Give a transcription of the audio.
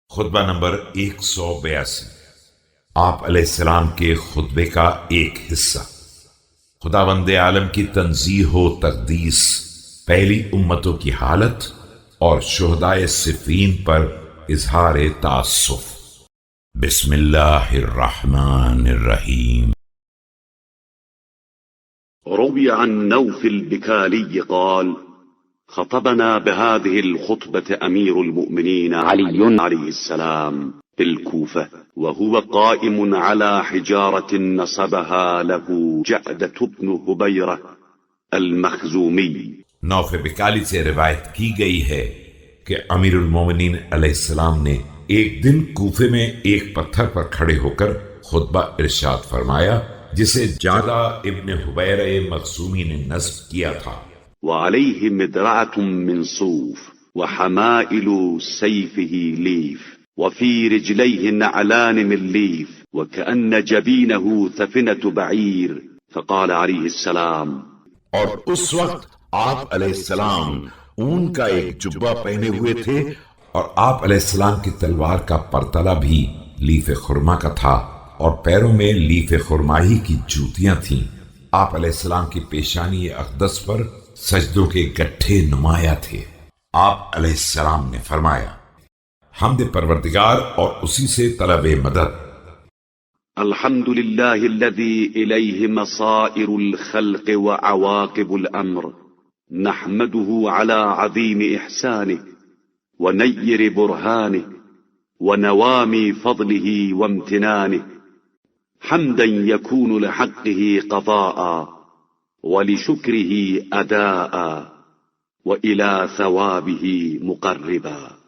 خطبہ نمبر 182 آپ علیہ السلام کے خطبے کا ایک حصہ۔ خداوند عالم کی تنزیہ و تقدیس، پہلی امتوں کی حالت اور شہدائے صفین پر اظہار تأسف۔ بسم اللہ الرحمن الرحیم۔ روي عن نوف البكالي قال: خطبنا بهذه الخطبة أمير المؤمنين علي عليه السلام بالكوفة، وهو قائم على حجارة نصبها له جعدة بن هبيرة المخزومي۔ نوف بکالی سے روایت کی گئی ہے کہ امیر المومنین علیہ السلام نے ایک دن کوفے میں ایک پتھر پر کھڑے ہو کر خطبہ ارشاد فرمایا جسے جعدہ ابن حبیرہ مخزومی نے نصب کیا تھا۔ وعليه مدرعة من صوف وحمائل سيفه ليف وفي رجليه نعلان من ليف وكأن جبينه ثفنة بعير، فقال عليه السلام، اور اس وقت آپ علیہ السلام اون کا ایک جبہ پہنے ہوئے تھے اور آپ علیہ السلام کی تلوار کا پرتلہ بھی لیف خرما کا تھا اور پیروں میں لیف خرمائی کی جوتیاں تھیں۔ آپ علیہ السلام کی پیشانی اقدس پر سجدوں کے گٹھے نمایاں تھے۔ آپ علیہ السلام نے فرمایا، حمد پروردگار اور اسی سے طلب مدد۔ الحمد لله الذي إليه مصائر الخلق وعواقب الأمر، نحمده على عظيم إحسانه ونير برهانه ونوامي فضله وامتنانه، حمدا يكون لحقه قضاء ولشكره أداء وإلى ثوابه مقربا۔